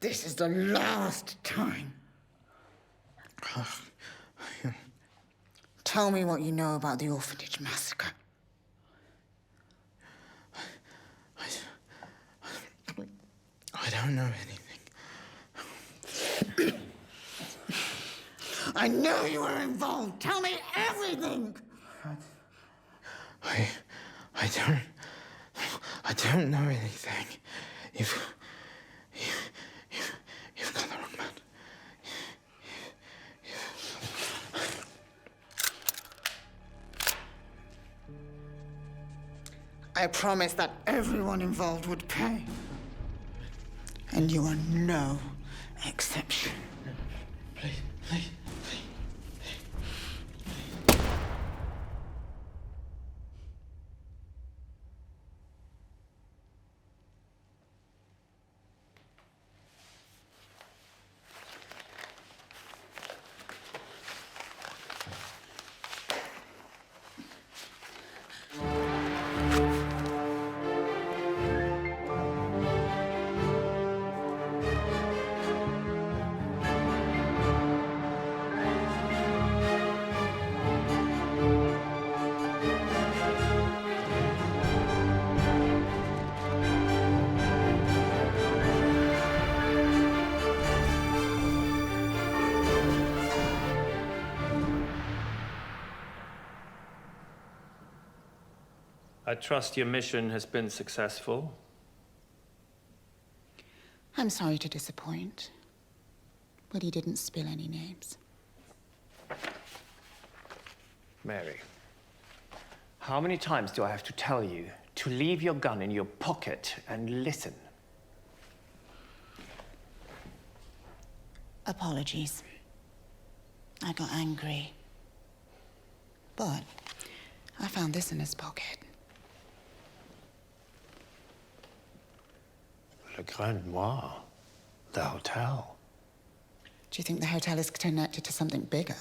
This is the last time. Tell me what you know about the orphanage massacre. I don't know anything. I know you were involved. Tell me everything. I don't know anything. You've got the wrong man. I promised that everyone involved would pay. And you are no exception. Please, please. I trust your mission has been successful. I'm sorry to disappoint, but he didn't spill any names. Mary, how many times do I have to tell you to leave your gun in your pocket and listen? Apologies. I got angry. But I found this in his pocket. Le Grand Noir, the hotel. Do you think the hotel is connected to something bigger?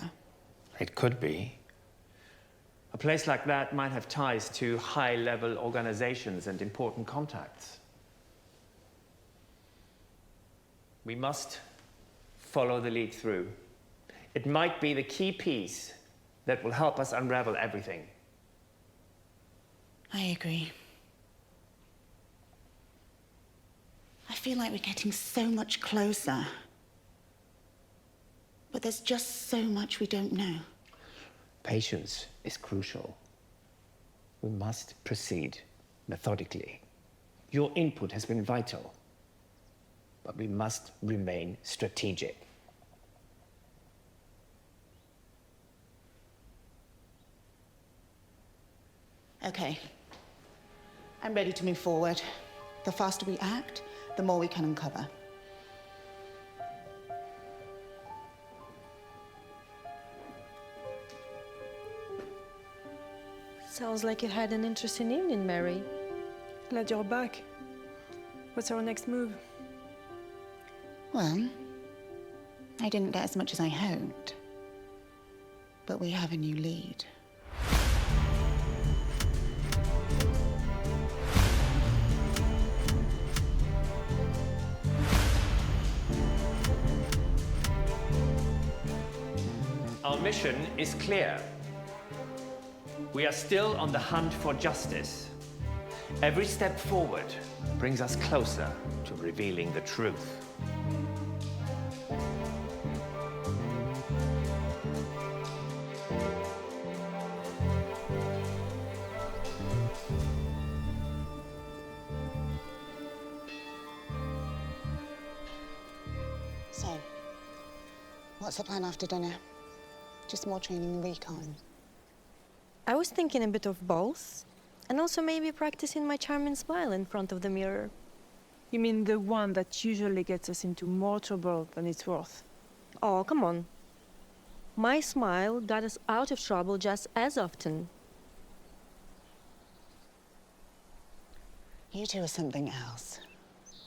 It could be. A place like that might have ties to high-level organizations and important contacts. We must follow the lead through. It might be the key piece that will help us unravel everything. I agree. I feel like we're getting so much closer. But there's just so much we don't know. Patience is crucial. We must proceed methodically. Your input has been vital, but we must remain strategic. Okay. I'm ready to move forward. The faster we act, the more we can uncover. Sounds like you had an interesting evening, Mary. Glad you're back. What's our next move? Well, I didn't get as much as I hoped. But we have a new lead. Our mission is clear. We are still on the hunt for justice. Every step forward brings us closer to revealing the truth. So, what's the plan after dinner? Just more training and recon? I was thinking a bit of both, and also maybe practicing my charming smile in front of the mirror. You mean the one that usually gets us into more trouble than it's worth? Oh, come on. My smile got us out of trouble just as often. You two are something else.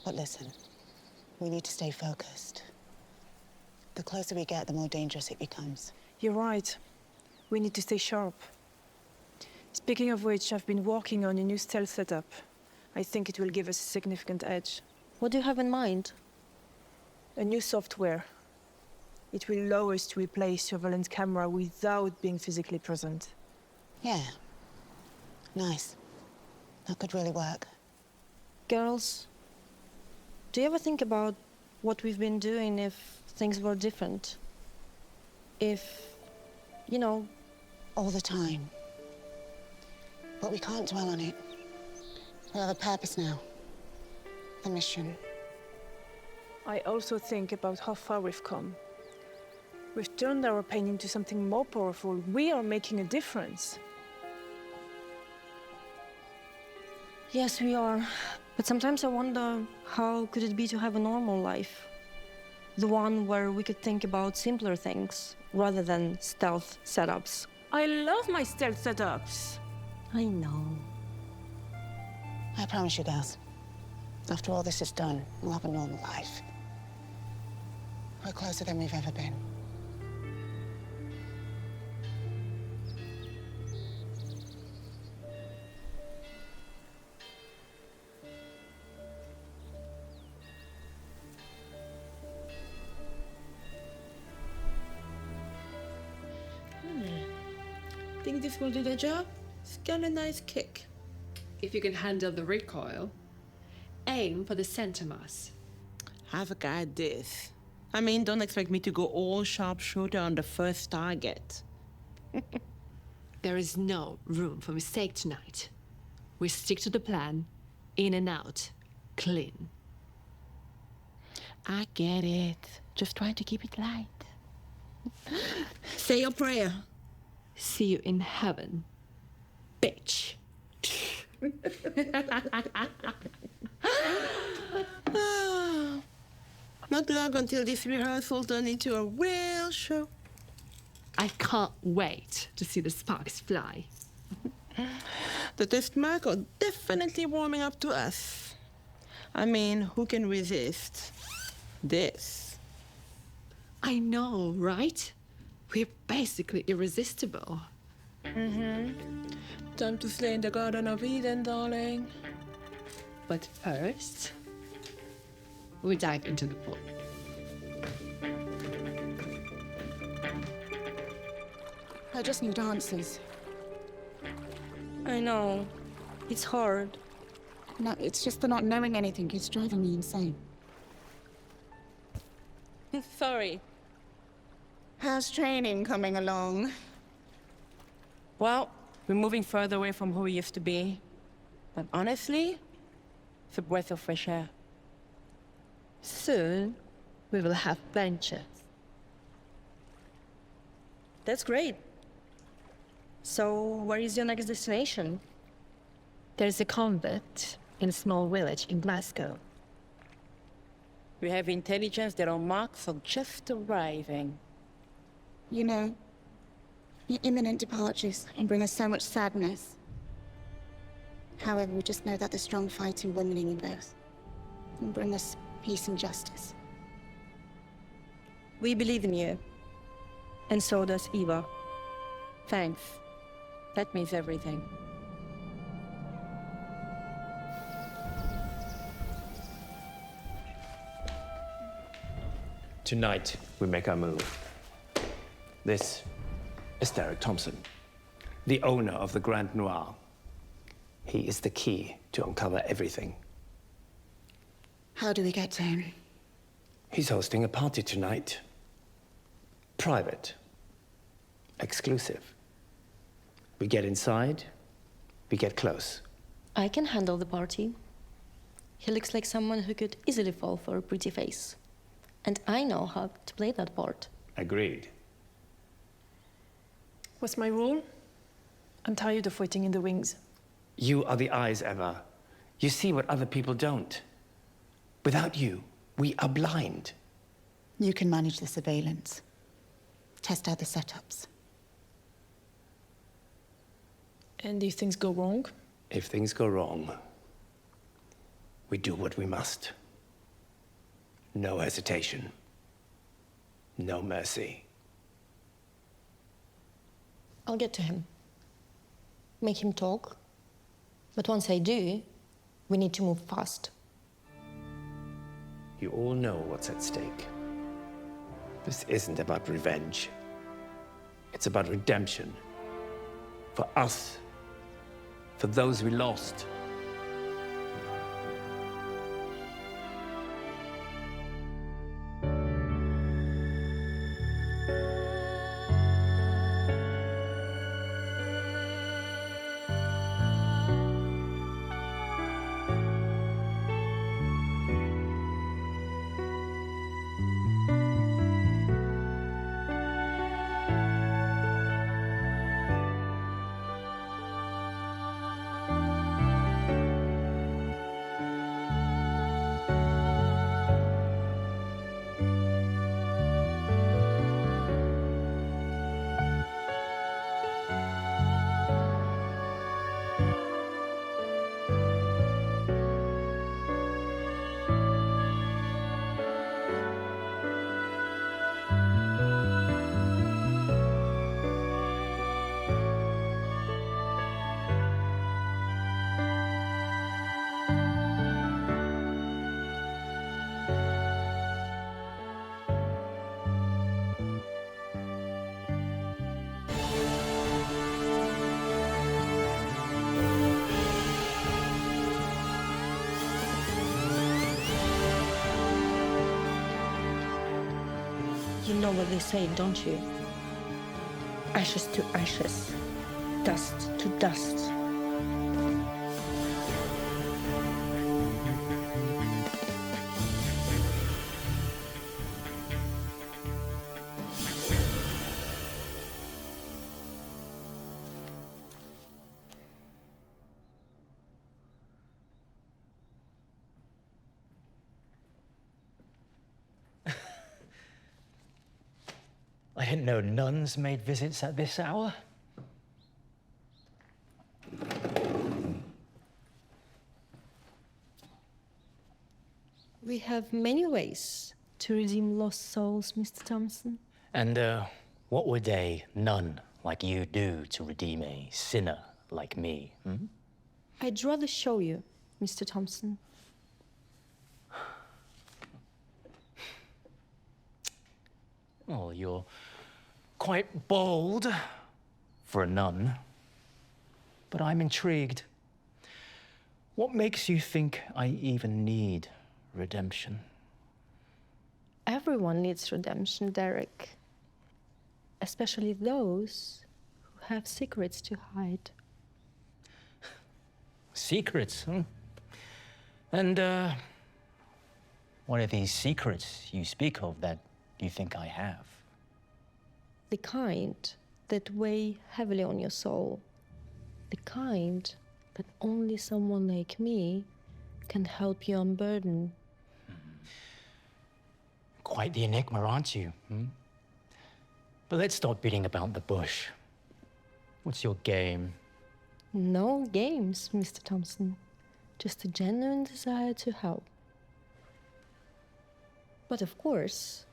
But listen, we need to stay focused. The closer we get, the more dangerous it becomes. You're right. We need to stay sharp. Speaking of which, I've been working on a new stealth setup. I think it will give us a significant edge. What do you have in mind? A new software. It will allow us to replace surveillance camera without being physically present. Yeah. Nice. That could really work. Girls, do you ever think about what we've been doing if things were different? If, you know... All the time. But we can't dwell on it. We have a purpose now. The mission. I also think about how far we've come. We've turned our pain into something more powerful. We are making a difference. Yes, we are. But sometimes I wonder, how could it be to have a normal life? The one where we could think about simpler things, rather than stealth setups. I love my stealth setups. I know. I promise you, girls. After all this is done, we'll have a normal life. We're closer than we've ever been. Think this will do the job? It's got a nice kick. If you can handle the recoil, aim for the center mass. Have a got this. I mean, don't expect me to go all sharpshooter on the first target. There is no room for mistake tonight. We stick to the plan, in and out, clean. I get it. Just trying to keep it light. Say your prayer. See you in heaven, bitch. Not long until this rehearsal turned into a real show. I can't wait to see the sparks fly. The test marks are definitely warming up to us. I mean, who can resist this? I know, right? We're basically irresistible. Time to slay in the Garden of Eden, darling. But first, we dive into the pool. I just need answers. I know. It's hard. No, it's just the not knowing anything. It's driving me insane. Sorry. How's training coming along? Well, we're moving further away from who we used to be. But honestly, it's a breath of fresh air. Soon, we will have benches. That's great. So, where is your next destination? There's a convent in a small village in Glasgow. We have intelligence that our marks are just arriving. You know, your imminent departures can bring us so much sadness. However, we just know that the strong fighting women in you both will bring us peace and justice. We believe in you. And so does Eva. Thanks. That means everything. Tonight, we make our move. This is Derek Thompson, the owner of the Grand Noir. He is the key to uncover everything. How do we get to him? He's hosting a party tonight. Private. Exclusive. We get inside, we get close. I can handle the party. He looks like someone who could easily fall for a pretty face. And I know how to play that part. Agreed. What's my rule? I'm tired of waiting in the wings. You are the eyes, Eva. You see what other people don't. Without you, we are blind. You can manage the surveillance. Test out the setups. And if things go wrong? If things go wrong, we do what we must. No hesitation. No mercy. I'll get to him. Make him talk. But once I do, we need to move fast. You all know what's at stake. This isn't about revenge. It's about redemption. For us. For those we lost. You know what they say, don't you? Ashes to ashes, dust to dust. I didn't know nuns made visits at this hour. We have many ways to redeem lost souls, Mr. Thompson. And what would a nun like you do to redeem a sinner like me? Hmm? I'd rather show you, Mr. Thompson. Well, you're quite bold for a nun, but I'm intrigued. What makes you think I even need redemption? Everyone needs redemption, Derek. Especially those who have secrets to hide. Secrets, huh? And what are these secrets you speak of that you think I have? The kind that weigh heavily on your soul. The kind that only someone like me can help you unburden. Quite the enigma, aren't you? Hmm? But let's stop beating about the bush. What's your game? No games, Mr. Thompson. Just a genuine desire to help. But of course,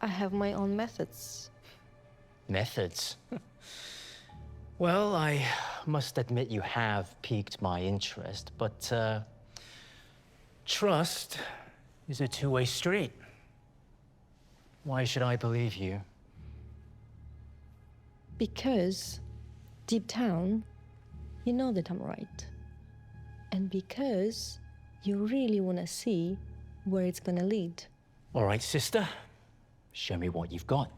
I have my own methods. Methods? Well, I must admit you have piqued my interest, but trust is a two-way street. Why should I believe you? Because deep down, you know that I'm right. And because you really want to see where it's gonna lead. All right, sister. Show me what you've got.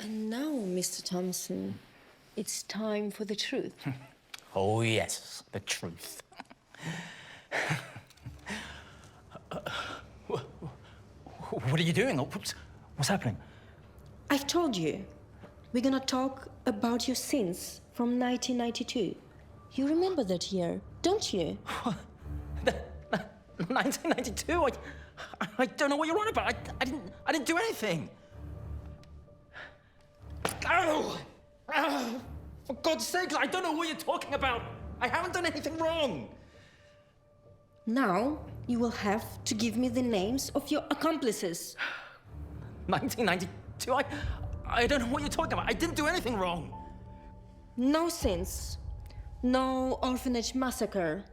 And now, Mr. Thompson, it's time for the truth. Oh, yes, the truth. What are you doing? What's happening? I've told you, we're gonna talk about your sins from 1992. You remember that year, don't you? 1992? I don't know what you're on about. I didn't do anything. Oh! For God's sake, I don't know what you're talking about. I haven't done anything wrong. Now, you will have to give me the names of your accomplices. 1992? I don't know what you're talking about. I didn't do anything wrong. No sins. No orphanage massacre.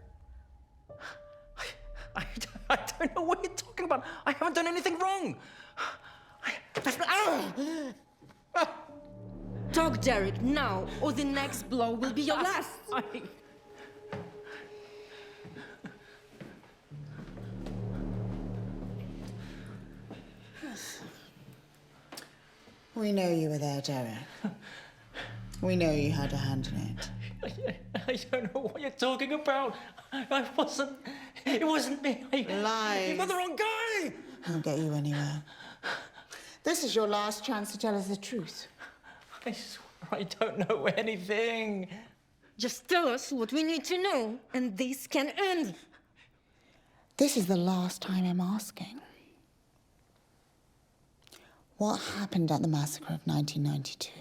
I don't know what you're talking about. I haven't done anything wrong. Talk, Derek, now, or the next blow will be your last. We know you were there, Derek. We know you had a hand in it. I don't know what you're talking about. I wasn't. It wasn't me. Lies. You've got the wrong guy. Won't get you anywhere. This is your last chance to tell us the truth. I swear I don't know anything. Just tell us what we need to know, and this can end. This is the last time I'm asking. What happened at the massacre of 1992?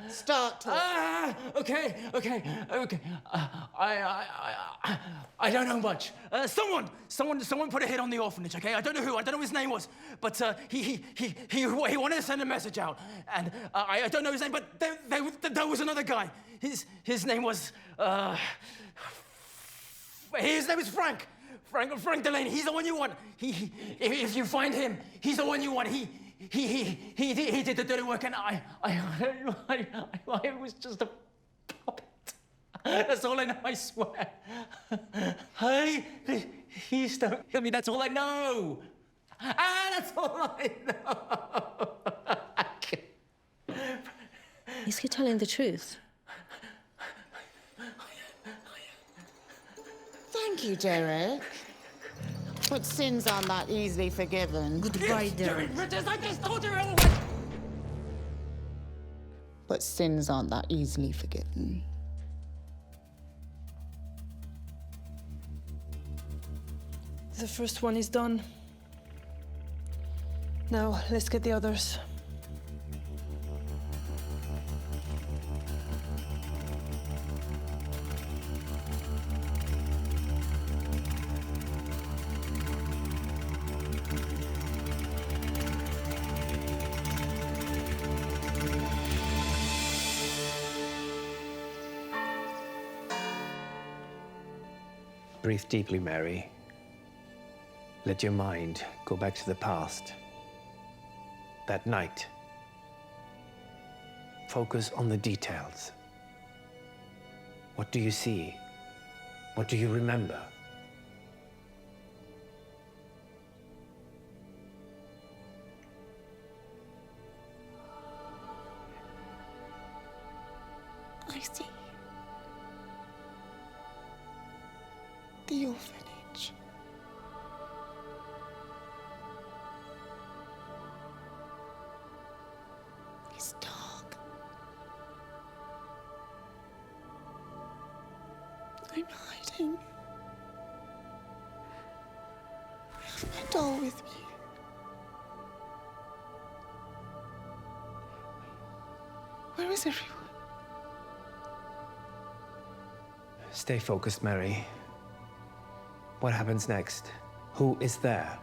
Start talking. Okay. I don't know much. Someone put a hit on the orphanage. Okay, I don't know who. I don't know what his name was, but he wanted to send a message out, and I don't know his name, but there was another guy. His name was Frank. Frank Delaney. He's the one you want. If you find him, he's the one you want. He did the dirty work, and I was just a puppet. That's all I know, I swear. Please don't kill me. That's all I know. That's all I know. Is he telling the truth? Thank you, Derek. But sins aren't that easily forgiven. Goodbye, Derek. I just told you all. But sins aren't that easily forgiven. The first one is done. Now, let's get the others. Breathe deeply, Mary. Let your mind go back to the past. That night. Focus on the details. What do you see? What do you remember? I see. The orphanage. It's dark. I'm hiding. I have my doll with me. Where is everyone? Stay focused, Mary. What happens next? Who is there?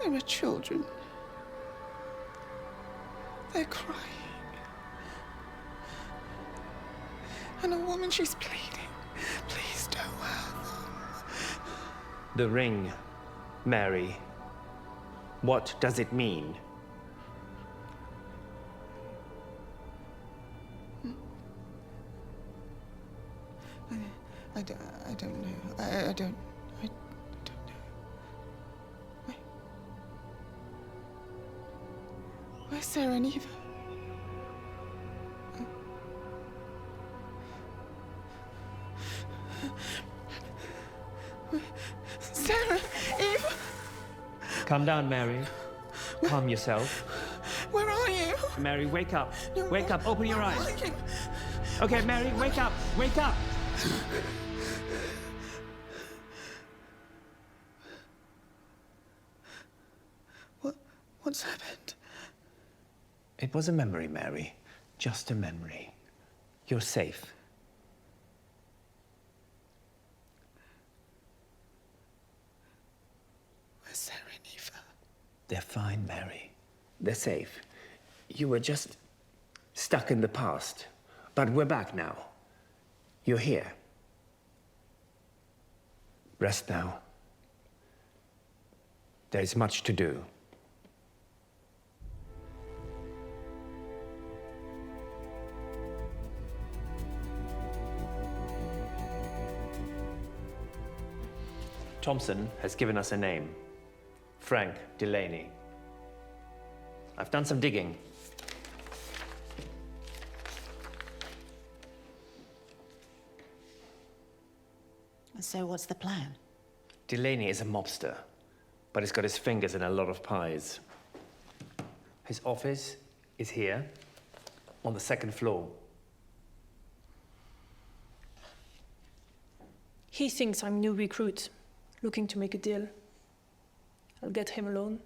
There are children. They're crying. And a woman, she's pleading. Please don't hurt them. The ring, Mary. What does it mean? I don't know. I don't know. Where's Sarah and Eva? Sarah, Eva, Calm down, Mary. Calm yourself. where are you? Mary, wake up. No, Wake up. Open your where eyes. are you? Okay, Mary, wake up. Wake up. What's happened? It was a memory, Mary. Just a memory. You're safe. Where's Sarah and Eva? They're fine, Mary. They're safe. You were just stuck in the past. But we're back now. You're here. Rest now. There's much to do. Thompson has given us a name. Frank Delaney. I've done some digging. So what's the plan? Delaney is a mobster, but he's got his fingers in a lot of pies. His office is here, on the second floor. He thinks I'm new recruit, looking to make a deal. I'll get him alone.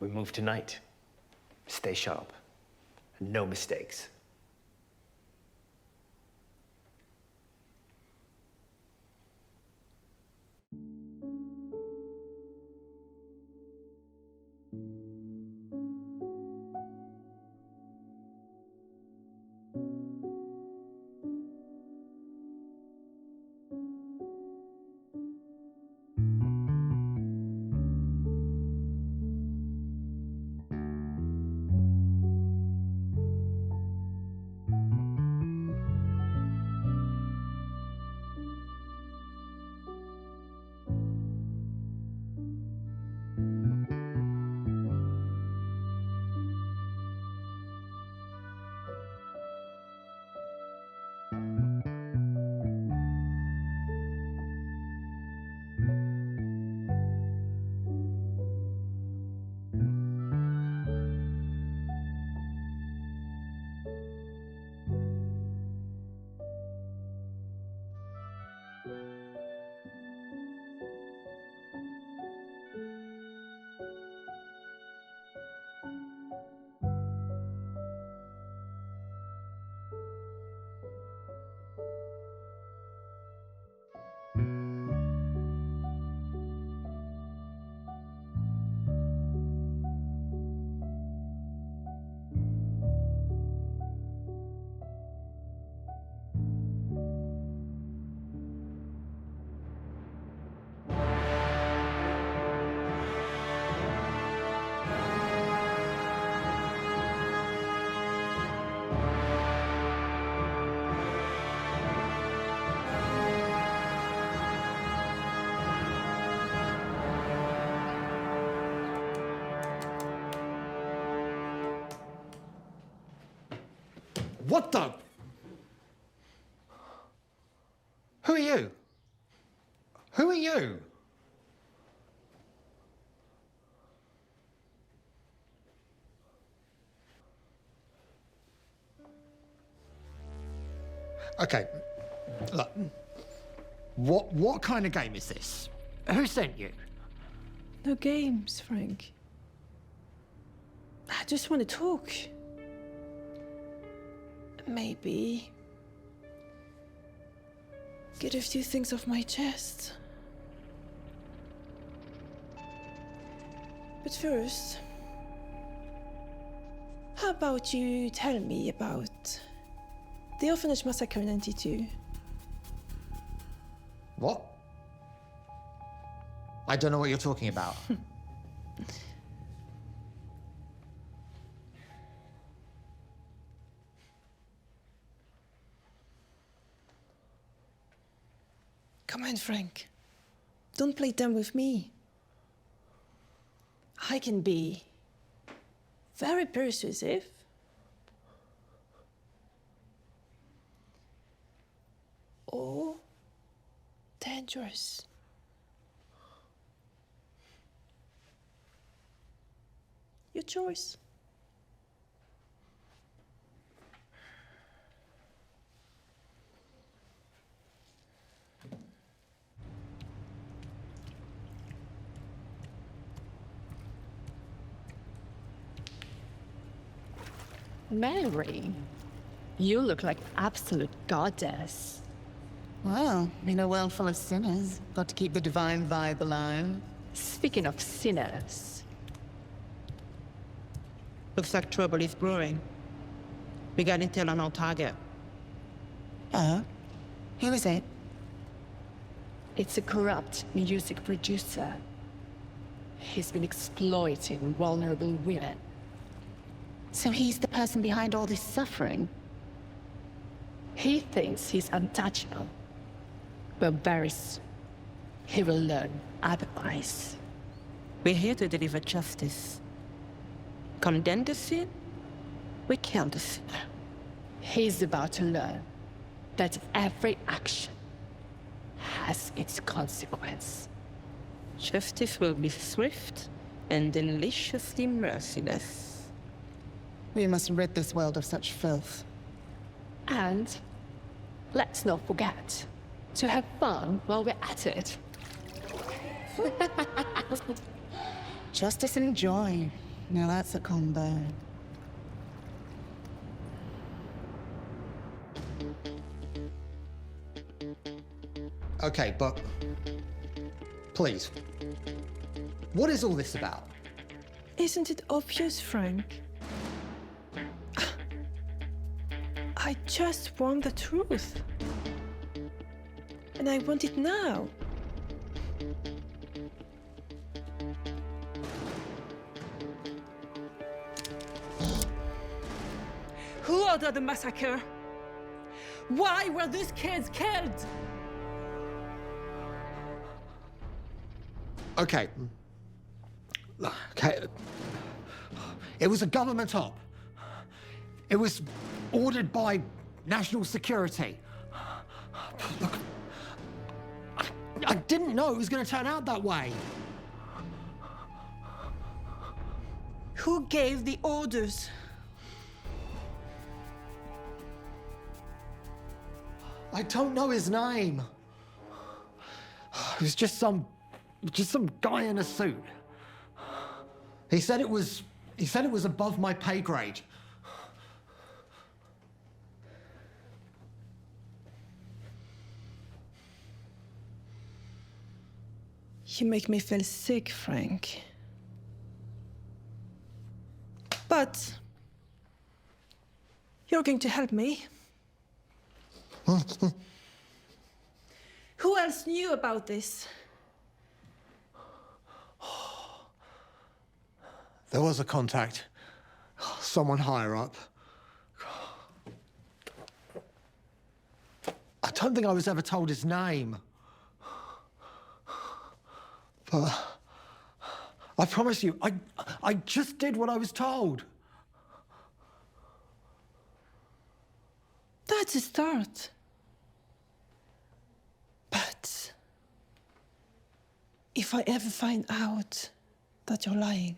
We move tonight. Stay sharp. No mistakes. What the? Who are you? Who are you? Okay, look. What kind of game is this? Who sent you? No games, Frank. I just want to talk. Maybe get a few things off my chest. But first, how about you tell me about the orphanage massacre in '92? What? I don't know what you're talking about. Come on, Frank. Don't play dumb with me. I can be very persuasive. Or dangerous. Your choice. Mary, you look like absolute goddess. Well, in a world full of sinners, got to keep the divine vibe alive. Speaking of sinners, Looks like trouble is brewing. We got intel on our target. Oh? Who is it? it's a corrupt music producer. He's been exploiting vulnerable women. So he's the person behind all this suffering? He thinks he's untouchable, but very soon he will learn otherwise. We're here to deliver justice. Condemn the sin, we kill the sinner. He's about to learn that every action has its consequence. Justice will be swift and deliciously merciless. We must rid this world of such filth. And let's not forget to have fun while we're at it. Justice and joy. Now that's a combo. Okay, but please, what is all this about? Isn't it obvious, Frank? I just want the truth. And I want it now. Who ordered the massacre? Why were these kids killed? Okay. Okay. It was a government op. It was ordered by national security. Look, I didn't know it was going to turn out that way. Who gave the orders? I don't know his name. It was just some guy in a suit. He said it was above my pay grade. You make me feel sick, Frank. But you're going to help me. Who else knew about this? There was a contact. Someone higher up. I don't think I was ever told his name. But I promise you, I just did what I was told. That's a start. But if I ever find out that you're lying,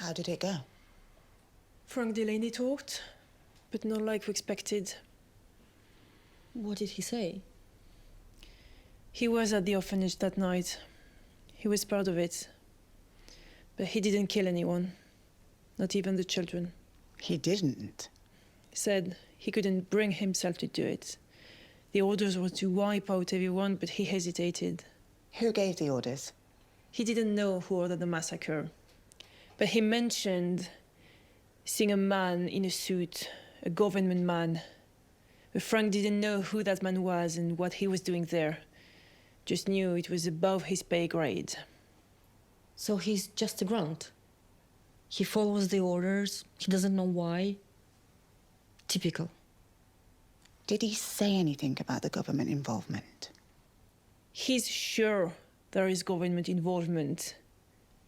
How did it go? Frank Delaney talked, but not like we expected. What did he say? He was at the orphanage that night. He was proud of it. But he didn't kill anyone, not even the children. He didn't. He said he couldn't bring himself to do it. The orders were to wipe out everyone, but he hesitated. Who gave the orders? He didn't know who ordered the massacre. But he mentioned seeing a man in a suit, a government man. But Frank didn't know who that man was and what he was doing there. Just knew it was above his pay grade. So he's just a grunt. He follows the orders, he doesn't know why. Typical. Did he say anything about the government involvement? He's sure there is government involvement.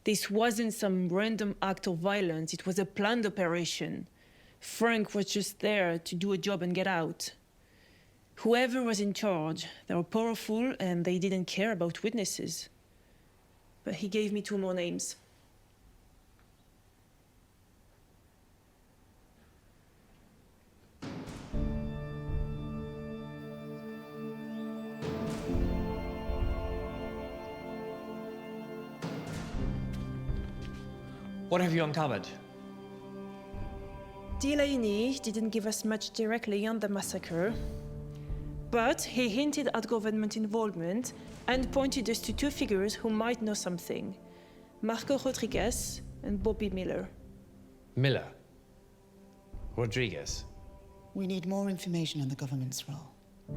This wasn't some random act of violence, it was a planned operation. Frank was just there to do a job and get out. Whoever was in charge, they were powerful and they didn't care about witnesses. But he gave me 2 more names. What have you uncovered? Delaney didn't give us much directly on the massacre, but he hinted at government involvement and pointed us to 2 figures who might know something. Marco Rodriguez and Bobby Miller. Miller. Rodriguez. We need more information on the government's role.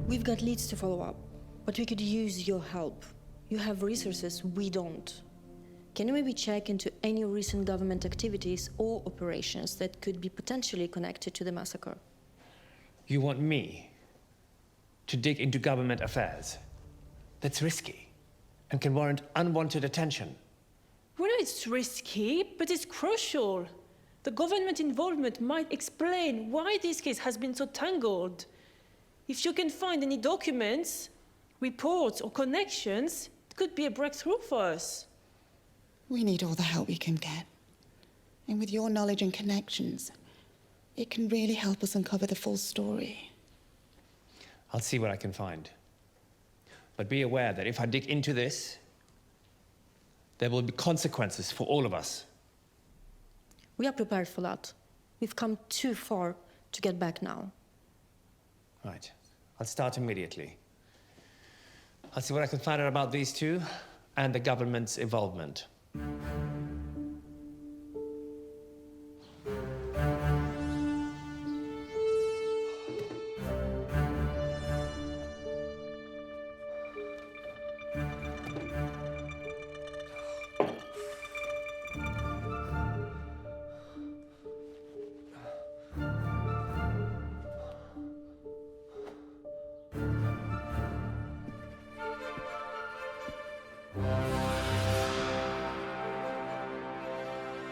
We've got leads to follow up, but we could use your help. You have resources we don't. Can you maybe check into any recent government activities or operations that could be potentially connected to the massacre? You want me to dig into government affairs? That's risky and can warrant unwanted attention. We know it's risky, but it's crucial. The government involvement might explain why this case has been so tangled. If you can find any documents, reports, or connections, it could be a breakthrough for us. We need all the help we can get. And with your knowledge and connections, it can really help us uncover the full story. I'll see what I can find. But be aware that if I dig into this, there will be consequences for all of us. We are prepared for that. We've come too far to get back now. Right. I'll start immediately. I'll see what I can find out about these 2 and the government's involvement.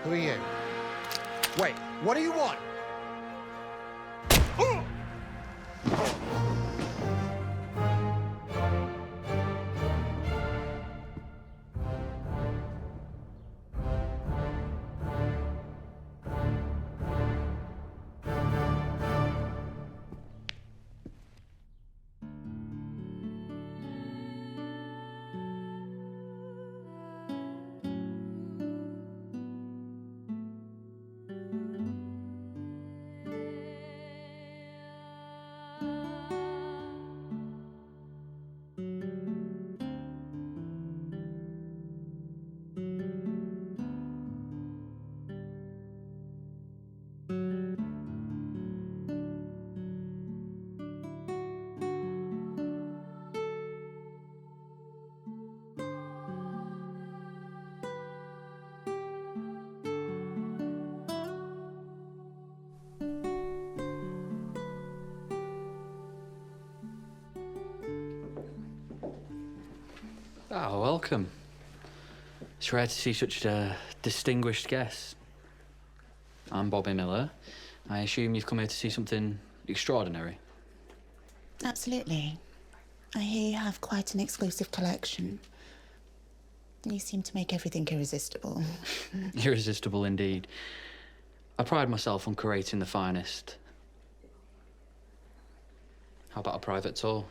Who are you? Wait, what do you want? Oh, welcome. It's rare to see such a distinguished guest. I'm Bobby Miller. I assume you've come here to see something extraordinary. Absolutely. I hear you have quite an exclusive collection. You seem to make everything irresistible. Irresistible indeed. I pride myself on curating the finest. How about a private tour?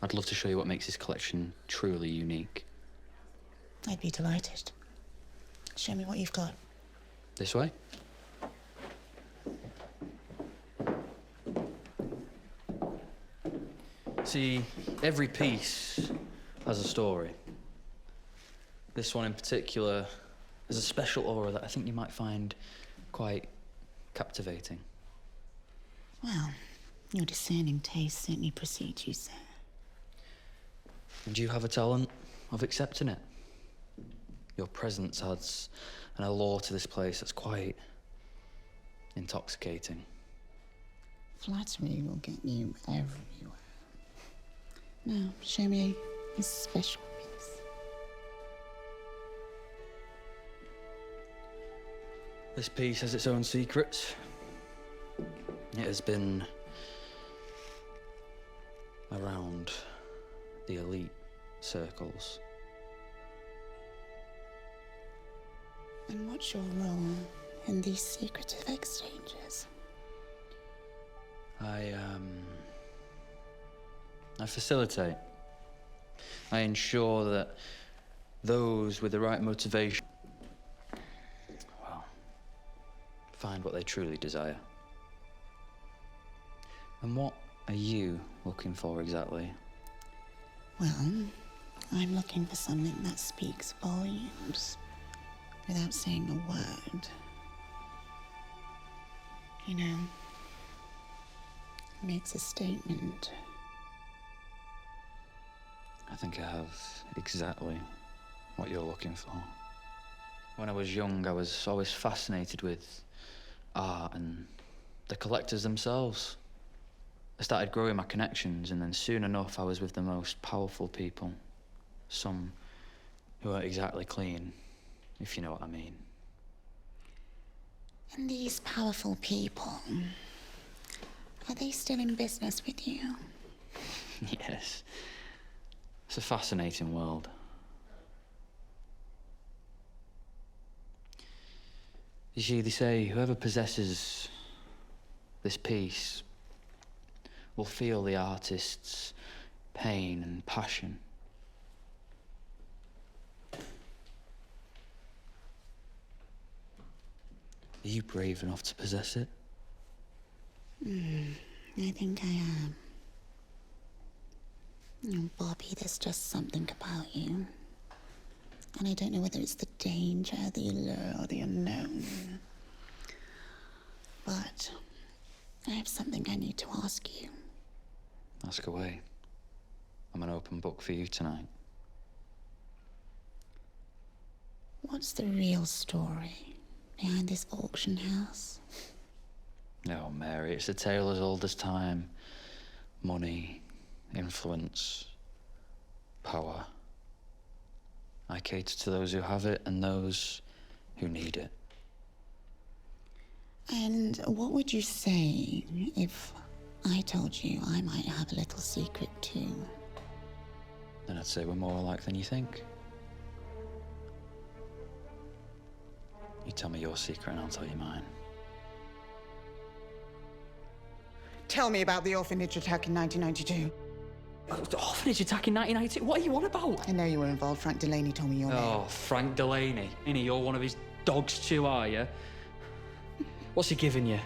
I'd love to show you what makes this collection truly unique. I'd be delighted. Show me what you've got. This way? See, every piece has a story. This one in particular has a special aura that I think you might find quite captivating. Well, your discerning taste certainly precedes you, sir. And you have a talent of accepting it. Your presence adds an allure to this place that's quite intoxicating. Flattery will get you everywhere. Now, show me this special piece. This piece has its own secrets. It has been around the elite circles. And what's your role in these secretive exchanges? I facilitate. I ensure that those with the right motivation, well, find what they truly desire. And what are you looking for exactly? Well, I'm looking for something that speaks volumes without saying a word. You know, makes a statement. I think I have exactly what you're looking for. When I was young, I was always fascinated with art and the collectors themselves. I started growing my connections, and then soon enough, I was with the most powerful people. Some who weren't exactly clean, if you know what I mean. And these powerful people, are they still in business with you? Yes. It's a fascinating world. You see, they say whoever possesses this piece will feel the artist's pain and passion. Are you brave enough to possess it? I think I am. Oh, Bobby, there's just something about you. And I don't know whether it's the danger, the allure, or the unknown. But I have something I need to ask you. Ask away. I'm an open book for you tonight. What's the real story behind this auction house? No, Mary, it's a tale as old as time. Money, influence, power. I cater to those who have it and those who need it. And what would you say if I told you I might have a little secret too? Then I'd say we're more alike than you think. You tell me your secret and I'll tell you mine. Tell me about the orphanage attack in 1992. The orphanage attack in 1992? What are you on about? I know you were involved. Frank Delaney told me your name. Oh, Frank Delaney. Innit, you're one of his dogs too, are you? What's he giving you?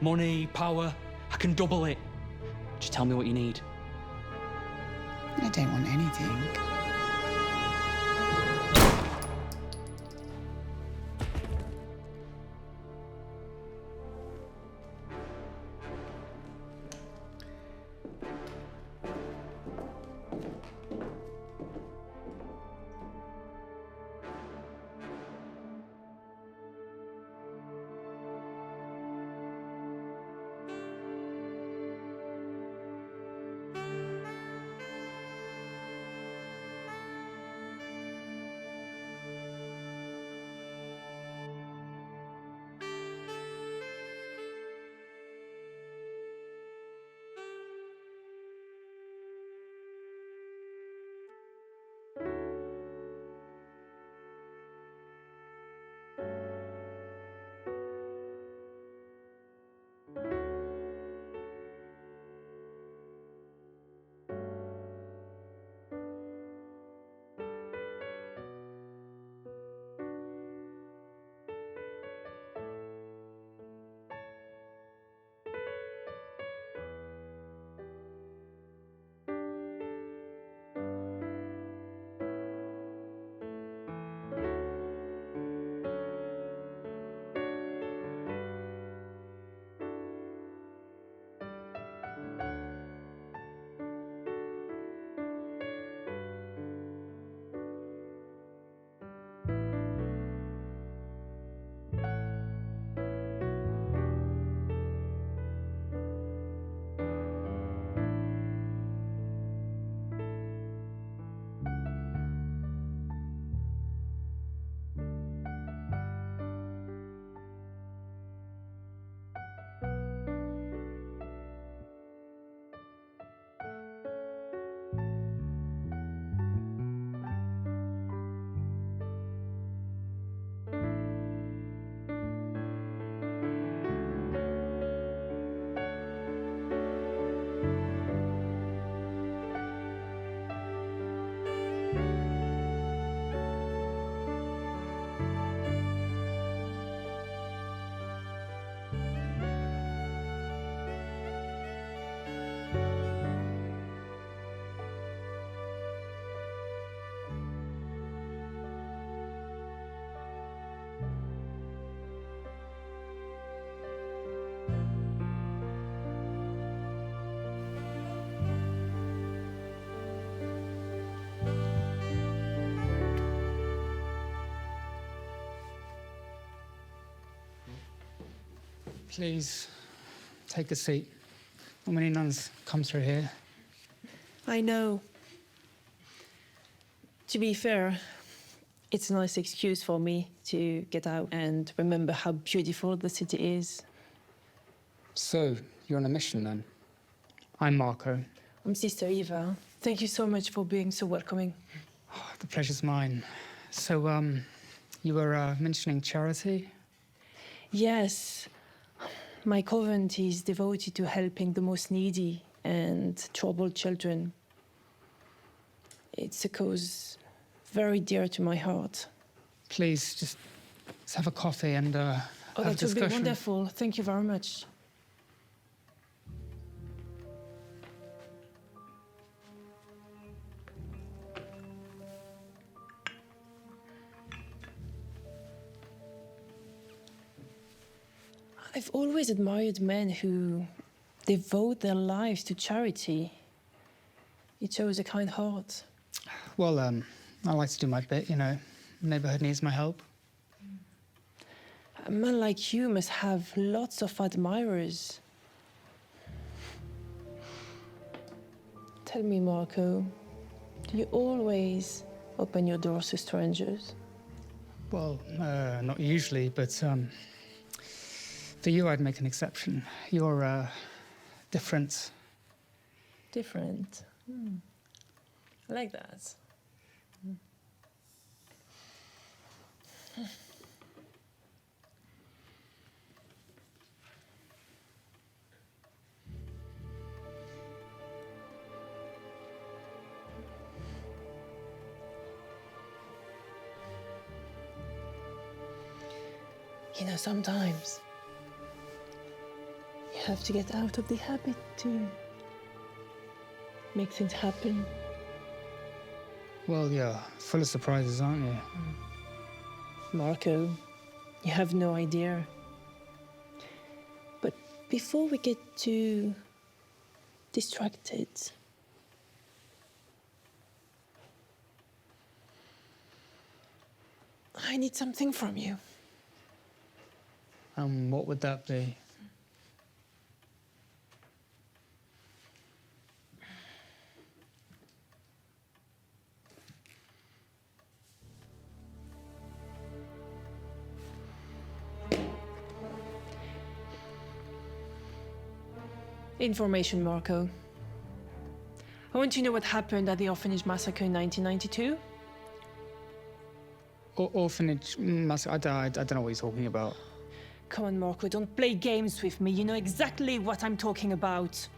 Money, power? I can double it. Just tell me what you need. I don't want anything. Please, take a seat. Not many nuns come through here. I know. To be fair, it's a nice excuse for me to get out and remember how beautiful the city is. So, you're on a mission then? I'm Marco. I'm Sister Eva. Thank you so much for being so welcoming. Oh, the pleasure's mine. So, you were mentioning charity? Yes. My convent is devoted to helping the most needy and troubled children. It's a cause very dear to my heart. Please, just let's have a coffee and Oh, have a that would discussion. be wonderful. Thank you very much. I've always admired men who devote their lives to charity. It shows a kind heart. Well, I like to do my bit, you know. Neighborhood needs my help. A man like you must have lots of admirers. Tell me, Marco, do you always open your doors to strangers? Well, not usually, but for you, I'd make an exception. You're different. Different. I like that. You know, sometimes you have to get out of the habit to make things happen. Well, yeah, full of surprises, aren't you? Marco, you have no idea. But before we get too distracted, I need something from you. What would that be? Information, Marco. I want to know what happened at the orphanage massacre in 1992. Orphanage massacre? I don't know what you're talking about. Come on, Marco, don't play games with me. You know exactly what I'm talking about.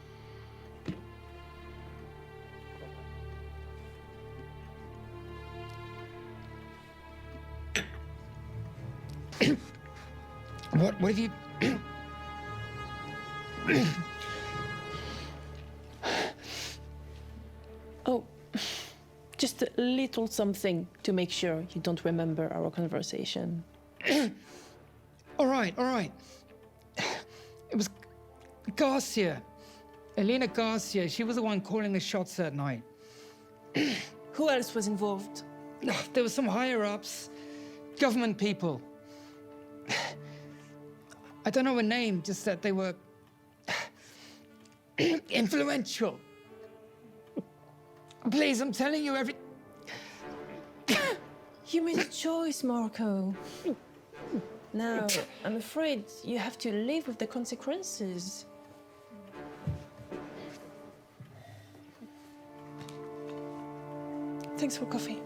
What have you... Oh, just a little something to make sure you don't remember our conversation. All right. It was Garcia. Elena Garcia. She was the one calling the shots that night. Who else was involved? There were some higher-ups, government people. I don't know her name, just that they were influential. Please, I'm telling you every... You made a choice, Marco. Now, I'm afraid you have to live with the consequences. Thanks for coffee.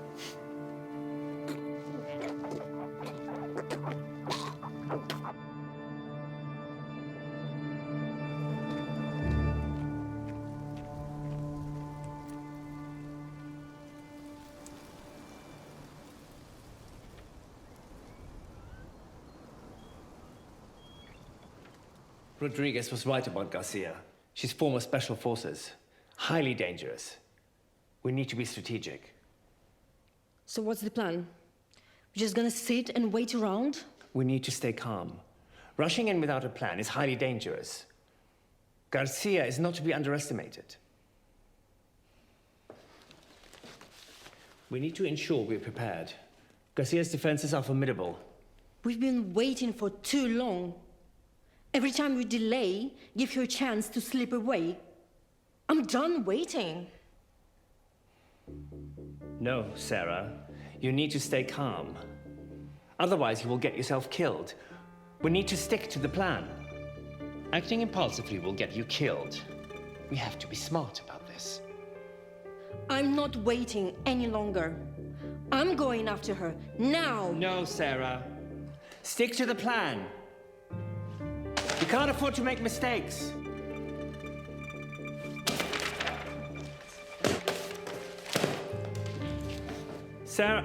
Rodriguez was right about Garcia. She's former special forces. Highly dangerous. We need to be strategic. So what's the plan? We're just gonna sit and wait around? We need to stay calm. Rushing in without a plan is highly dangerous. Garcia is not to be underestimated. We need to ensure we're prepared. Garcia's defenses are formidable. We've been waiting for too long. Every time we delay, give her a chance to slip away. I'm done waiting. No, Sarah. You need to stay calm. Otherwise, you will get yourself killed. We need to stick to the plan. Acting impulsively will get you killed. We have to be smart about this. I'm not waiting any longer. I'm going after her now. No, Sarah. Stick to the plan. You can't afford to make mistakes. Sarah.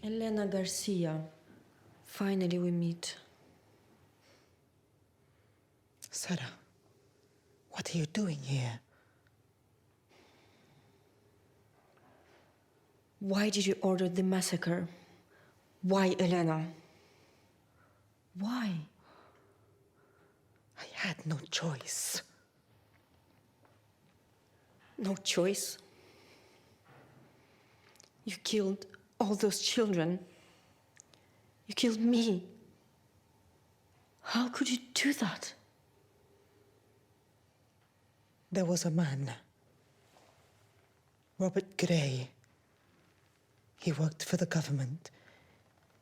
Elena Garcia. Finally we meet. Sarah, what are you doing here? Why did you order the massacre? Why, Elena? Why? I had no choice. No choice? You killed all those children. You killed me. How could you do that? There was a man, Robert Gray. He worked for the government.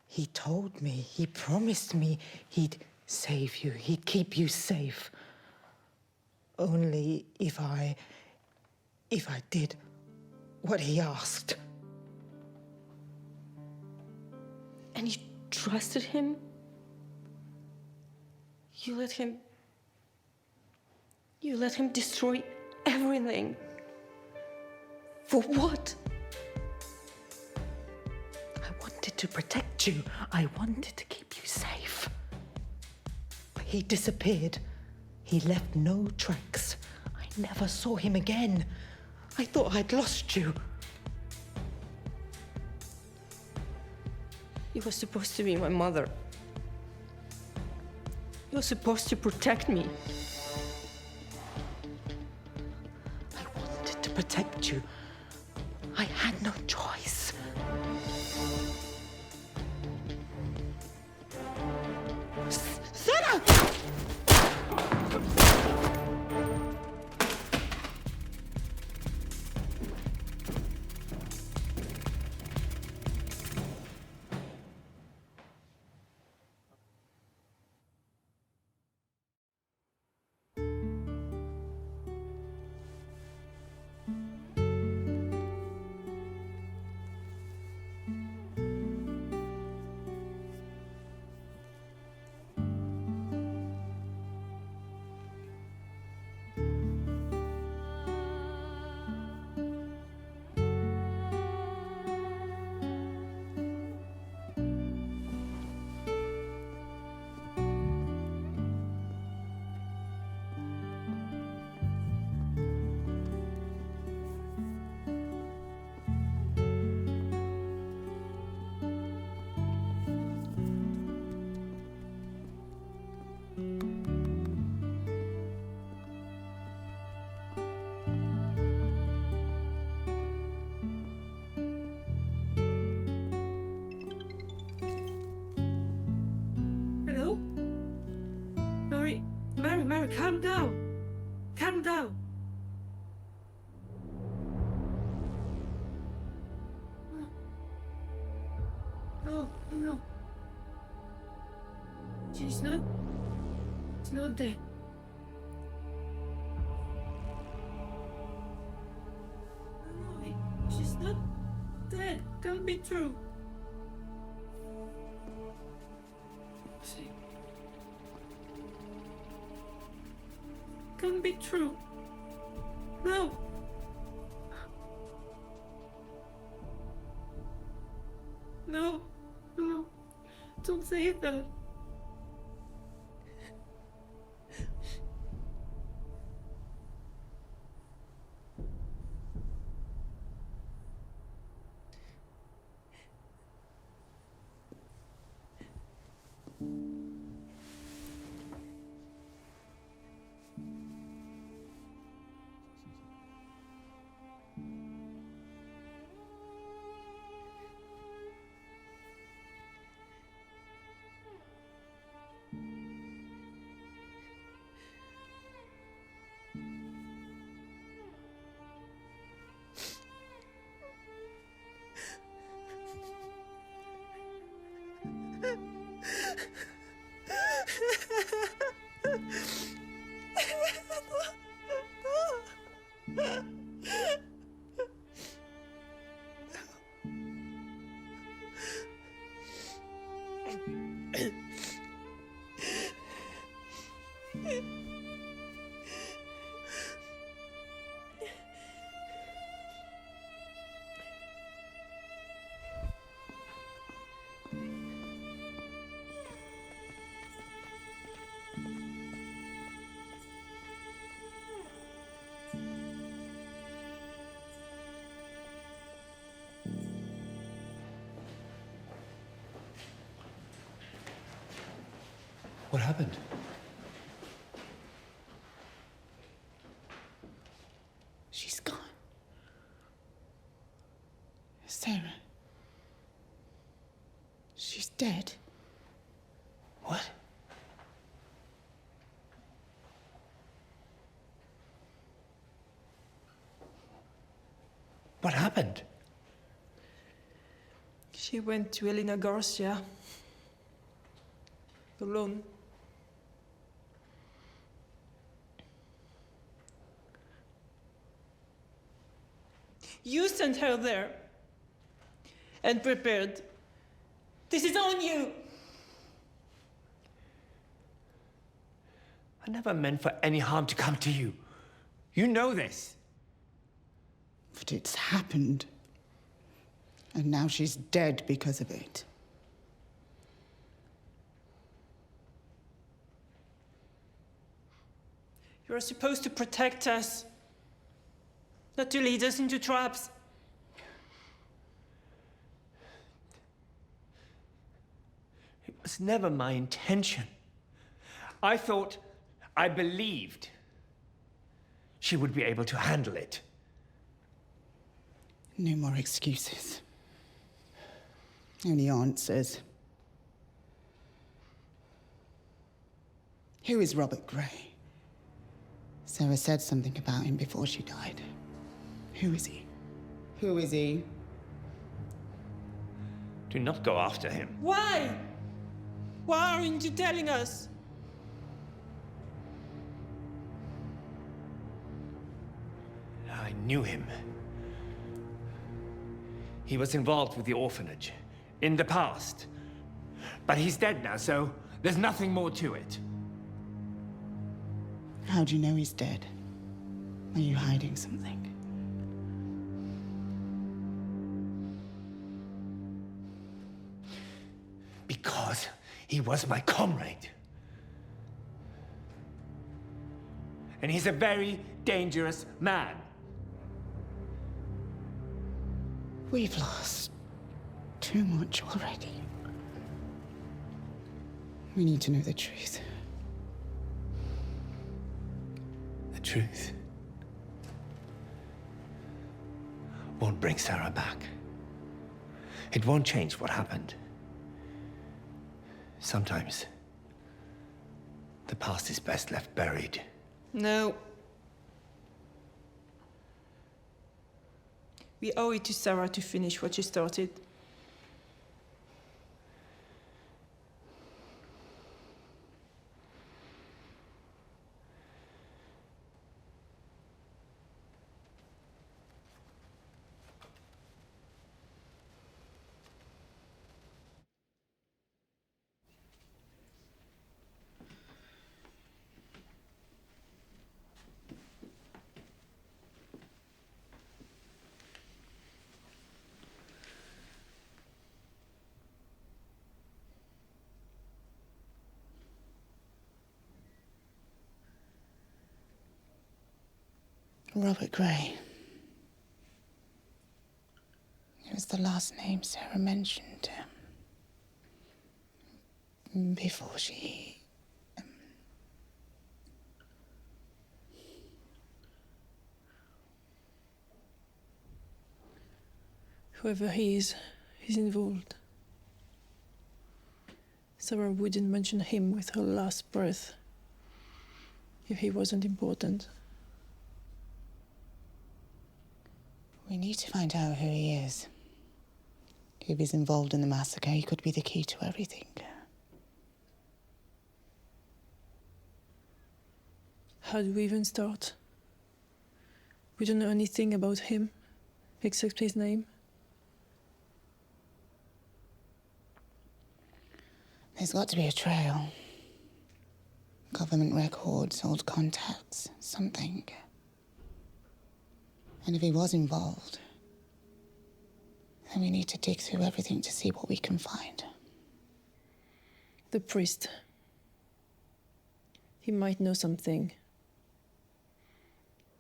He told me, he promised me he'd save you, he'd keep you safe. Only if I did what he asked. And you trusted him? You let him destroy everything. For what? I wanted to protect you. I wanted to keep you safe. But he disappeared. He left no tracks. I never saw him again. I thought I'd lost you. You were supposed to be my mother. You were supposed to protect me. I wanted to protect you. I had no choice. Sarah! Sarah, calm down. Calm down. No, no. She's not dead. No, she's not dead. Can't be true. See. Can't be true. No. No. No. Don't say that. What happened? She's gone. Sarah. She's dead. What? What happened? She went to Elena Garcia. Alone. You sent her there. And prepared. This is on you. I never meant for any harm to come to you. You know this. But it's happened. And now she's dead because of it. You're supposed to protect us. Not to lead us into traps. It was never my intention. I believed she would be able to handle it. No more excuses. Only answers. Who is Robert Gray? Sarah said something about him before she died. Who is he? Who is he? Do not go after him. Why? Why aren't you telling us? I knew him. He was involved with the orphanage in the past. But he's dead now, so there's nothing more to it. How do you know he's dead? Are you hiding something? Because he was my comrade. And he's a very dangerous man. We've lost too much already. We need to know the truth. The truth won't bring Sarah back. It won't change what happened. Sometimes The past is best left buried. No. We owe it to Sarah to finish what she started. Robert Gray. It was the last name Sarah mentioned before she... Whoever he is, he's involved. Sarah wouldn't mention him with her last breath if he wasn't important. We need to find out who he is. If he's involved in the massacre, he could be the key to everything. How do we even start? We don't know anything about him, except his name. There's got to be a trail. Government records, old contacts, something. And if he was involved, then we need to dig through everything to see what we can find. The priest. He might know something.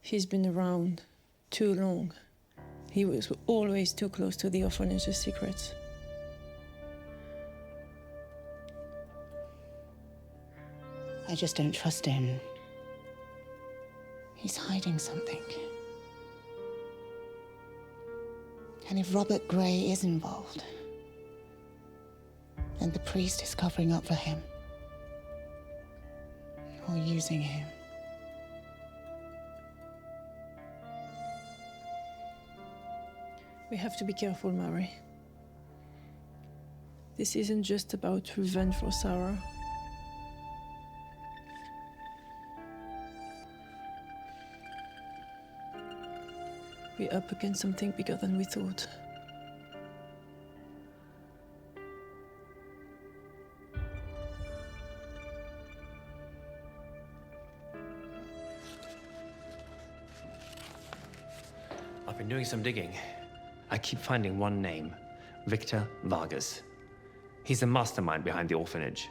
He's been around too long. He was always too close to the orphanage's secrets. I just don't trust him. He's hiding something. And if Robert Gray is involved, then the priest is covering up for him. Or using him. We have to be careful, Mary. This isn't just about revenge for Sarah. We're up against something bigger than we thought. I've been doing some digging. I keep finding one name, Victor Vargas. He's the mastermind behind the orphanage.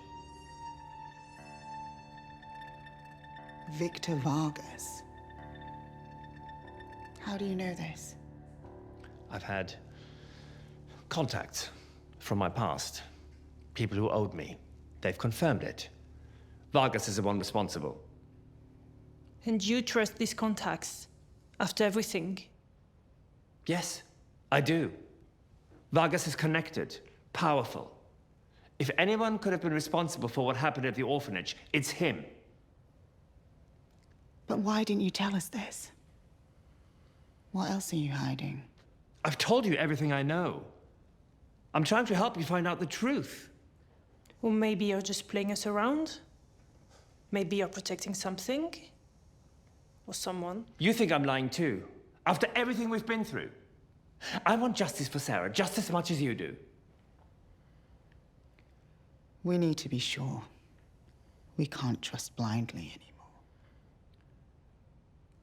Victor Vargas. How do you know this? I've had contacts from my past. People who owed me. They've confirmed it. Vargas is the one responsible. And you trust these contacts after everything? Yes, I do. Vargas is connected, powerful. If anyone could have been responsible for what happened at the orphanage, it's him. But why didn't you tell us this? What else are you hiding? I've told you everything I know. I'm trying to help you find out the truth. Or maybe you're just playing us around? Maybe you're protecting something? Or someone? You think I'm lying too, after everything we've been through. I want justice for Sarah just as much as you do. We need to be sure. We can't trust blindly anymore.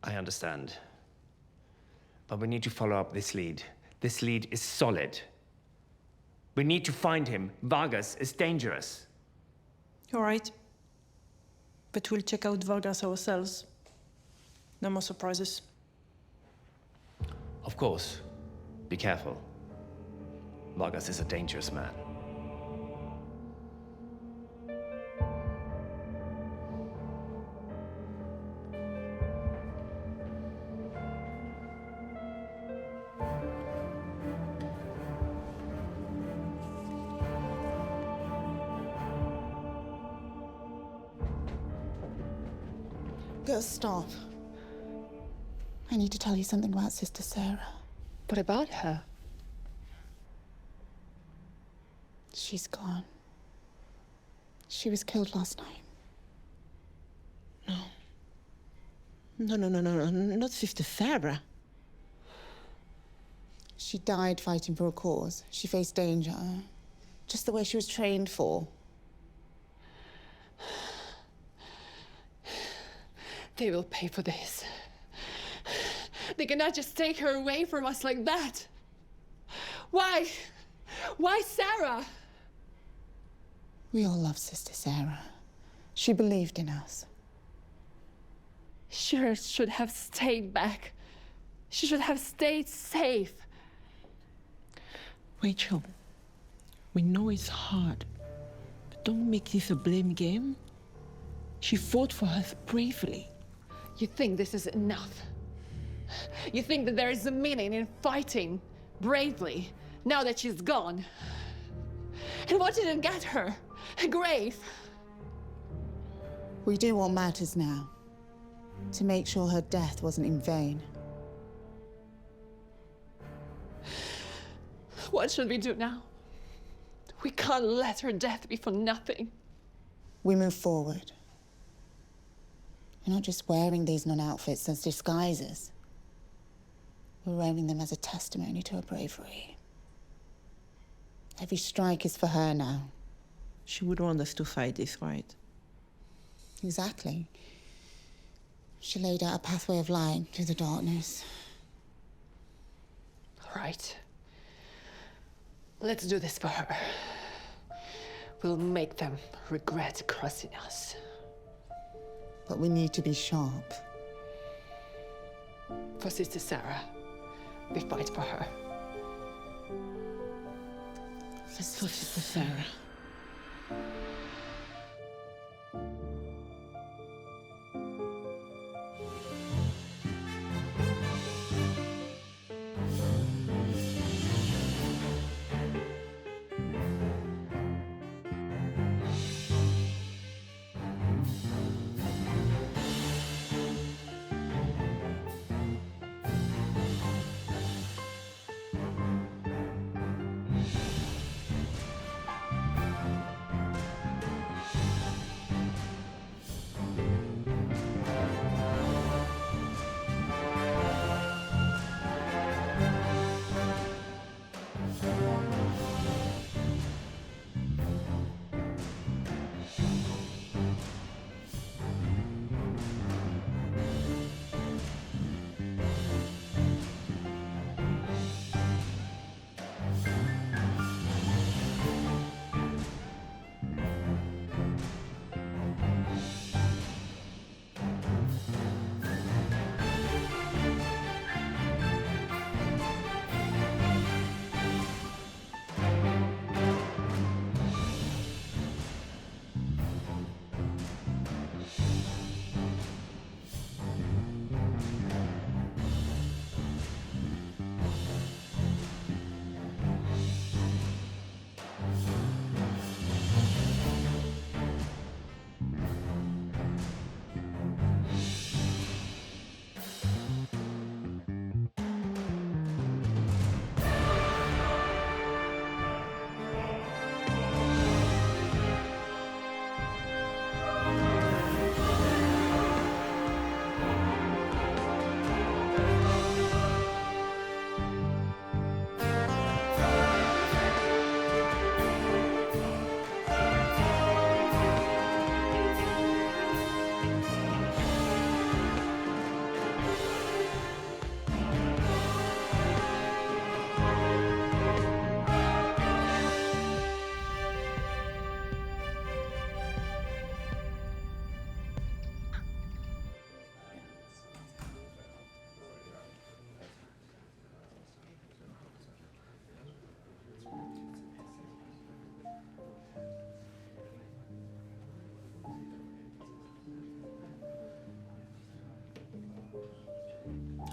I understand. But we need to follow up this lead. This lead is solid. We need to find him. Vargas is dangerous. All right. But we'll check out Vargas ourselves. No more surprises. Of course. Be careful. Vargas is a dangerous man. Girls, stop. I need to tell you something about Sister Sarah. What about her? She's gone. She was killed last night. No, not Sister Sarah. She died fighting for a cause. She faced danger, just the way she was trained for. They will pay for this. They cannot just take her away from us like that. Why? Why Sarah? We all love Sister Sarah. She believed in us. She should have stayed back. She should have stayed safe. Rachel, we know it's hard, but don't make this a blame game. She fought for us bravely. You think this is enough? You think that there is a meaning in fighting bravely now that she's gone? And what didn't get her? A grave. We do what matters now, to make sure her death wasn't in vain. What should we do now? We can't let her death be for nothing. We move forward. We're not just wearing these nun outfits as disguises. We're wearing them as a testimony to her bravery. Every strike is for her now. She would want us to fight this, right? Exactly. She laid out a pathway of light through the darkness. All right. Let's do this for her. We'll make them regret crossing us. But we need to be sharp. For Sister Sarah, we fight for her. For Sister Sarah.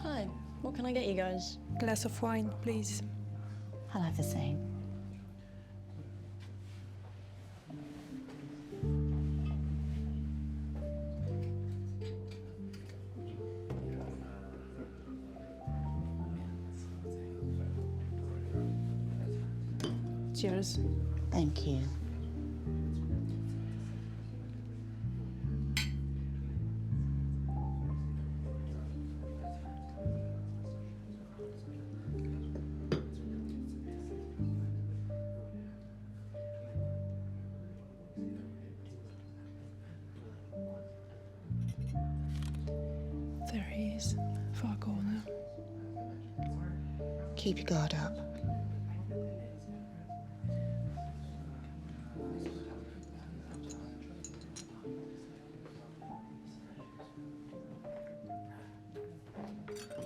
Hi, what can I get you guys? Glass of wine, please. I'll have the same. Cheers. Thank you. There he is, far corner. Keep your guard up.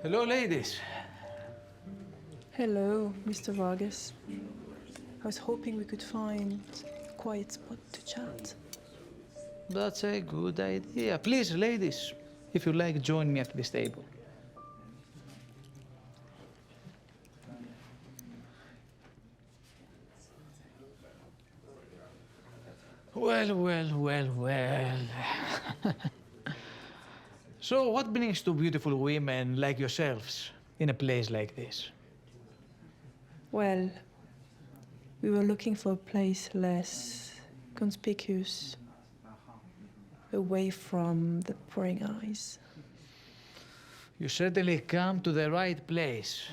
Hello, ladies. Hello, Mr. Vargas. I was hoping we could find a quiet spot to chat. That's a good idea. Please, ladies, if you like, join me at this table. Well. So, what brings two beautiful women like yourselves in a place like this? Well, we were looking for a place less conspicuous, away from the prying eyes. You certainly come to the right place.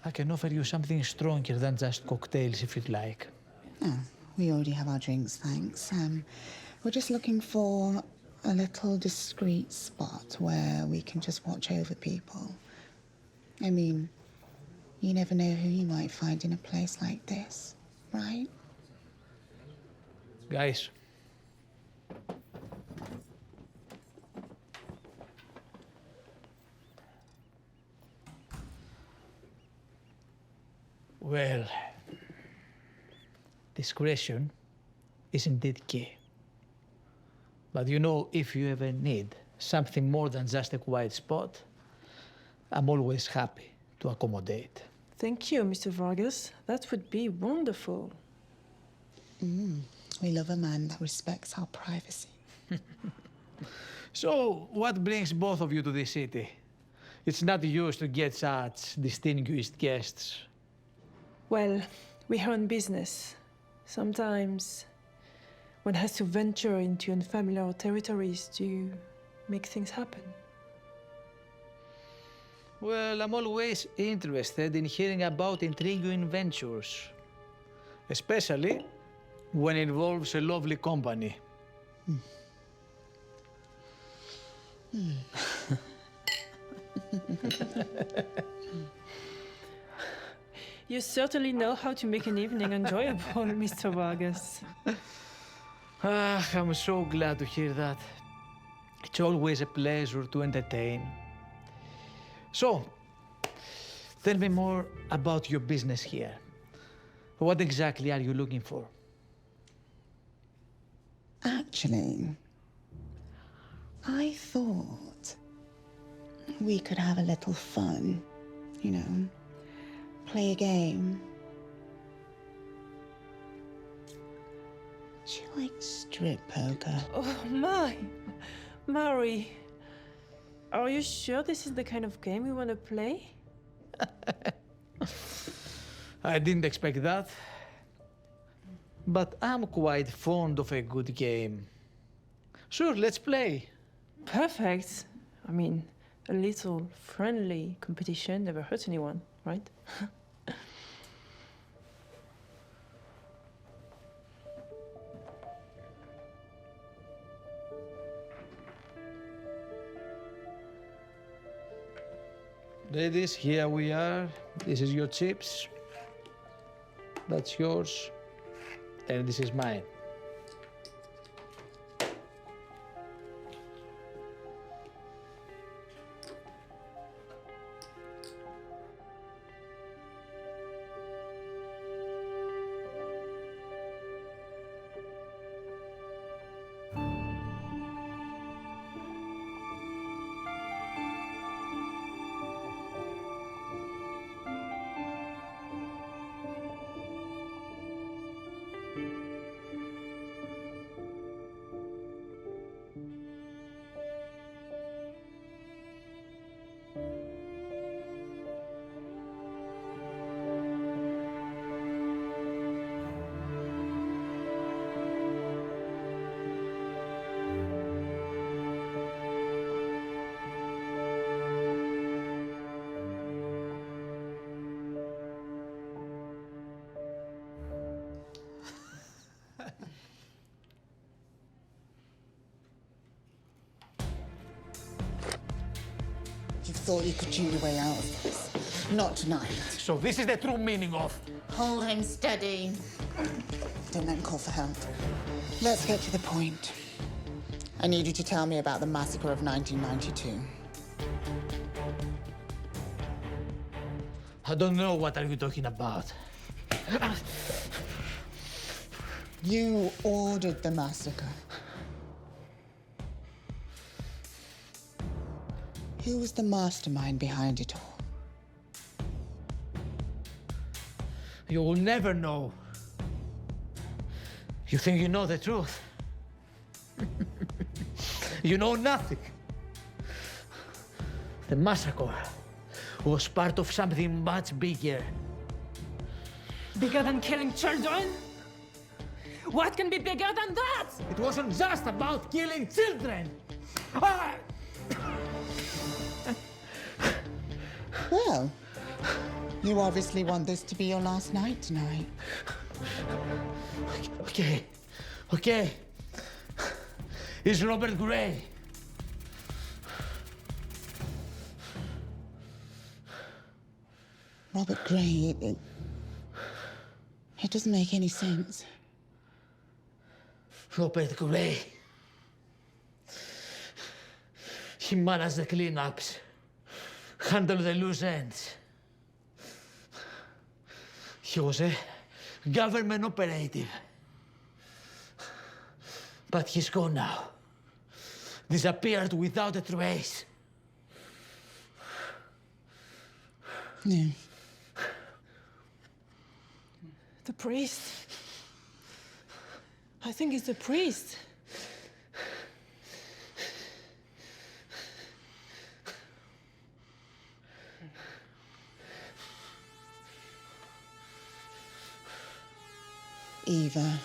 I can offer you something stronger than just cocktails if you'd like. Oh, we already have our drinks, thanks. We're just looking for a little discreet spot where we can just watch over people. I mean, you never know who you might find in a place like this, right? Guys. Well, discretion is indeed key. But you know, if you ever need something more than just a quiet spot, I'm always happy to accommodate. Thank you, Mr. Vargas. That would be wonderful. We love a man that respects our privacy. So, what brings both of you to this city? It's not used to get such distinguished guests. Well, we are in business. Sometimes one has to venture into unfamiliar territories to make things happen. Well, I'm always interested in hearing about intriguing ventures, especially when it involves a lovely company. You certainly know how to make an evening enjoyable, Mr. Vargas. I'm so glad to hear that. It's always a pleasure to entertain. So, tell me more about your business here. What exactly are you looking for? Actually, I thought we could have a little fun, you know, play a game. Do you like strip poker? Oh my! Mary, are you sure this is the kind of game we want to play? I didn't expect that. But I'm quite fond of a good game. Sure, let's play. Perfect. I mean, a little friendly competition never hurts anyone, right? Ladies, here we are. This is your chips. That's yours. And this is mine. thought you could chew your way out of this. Not tonight. So this is the true meaning of... Hold him steady. Don't let him call for help. Let's get to the point. I need you to tell me about the massacre of 1992. I don't know what are you talking about. You ordered the massacre. Who was the mastermind behind it all? You will never know. You think you know the truth? You know nothing. The massacre was part of something much bigger. Bigger than killing children? What can be bigger than that? It wasn't just about killing children. Ah! Well, you obviously want this to be your last night tonight. Okay. It's Robert Gray. Robert Gray, it doesn't make any sense. Robert Gray. He managed the cleanups, handled the loose ends. He was a government operative. But he's gone now. Disappeared without a trace. Yeah. The priest? I think it's the priest. Eva.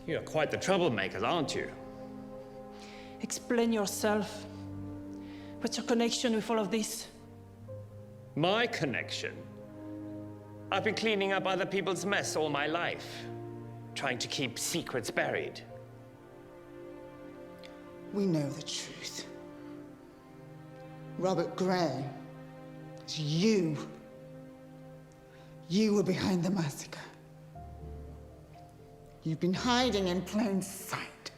You're quite the troublemakers, aren't you? Explain yourself. What's your connection with all of this? My connection? I've been cleaning up other people's mess all my life, trying to keep secrets buried. We know the truth. Robert Gray, it's you. You were behind the massacre. You've been hiding in plain sight.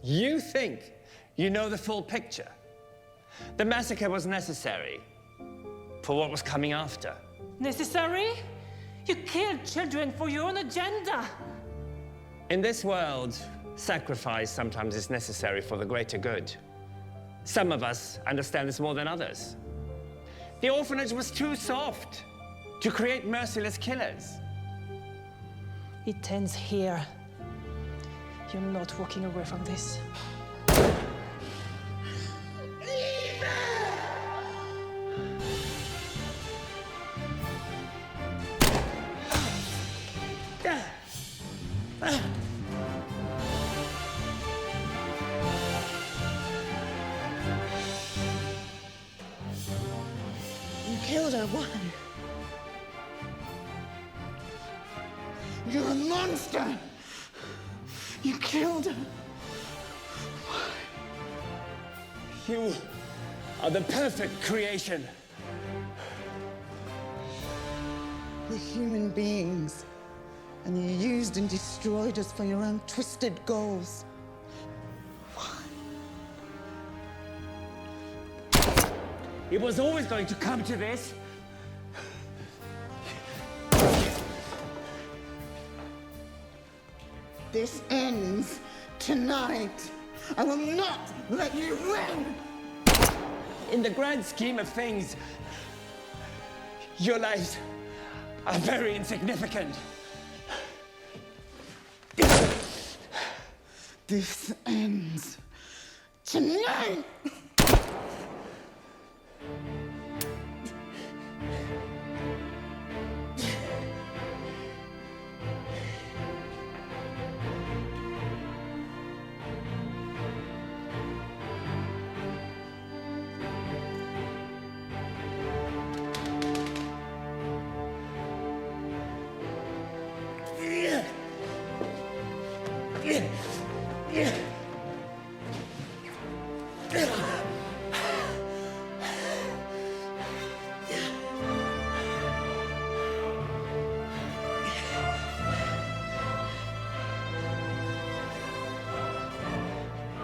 You think you know the full picture? The massacre was necessary for what was coming after. Necessary? You killed children for your own agenda. In this world, sacrifice sometimes is necessary for the greater good. Some of us understand this more than others. The orphanage was too soft to create merciless killers. It ends here. You're not walking away from this. You killed her, why? You're a monster! You killed her! You are the perfect creation. We're human beings, and you used and destroyed us for your own twisted goals. Why? It was always going to come to this. This ends tonight. I will not let you win! In the grand scheme of things, your lives are very insignificant. This ends tonight!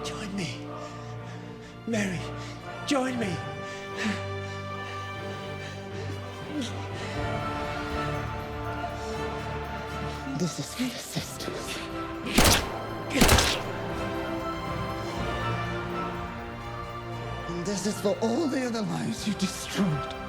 Join me. Mary, join me. This is for your sisters. And this is for all the other lives you destroyed.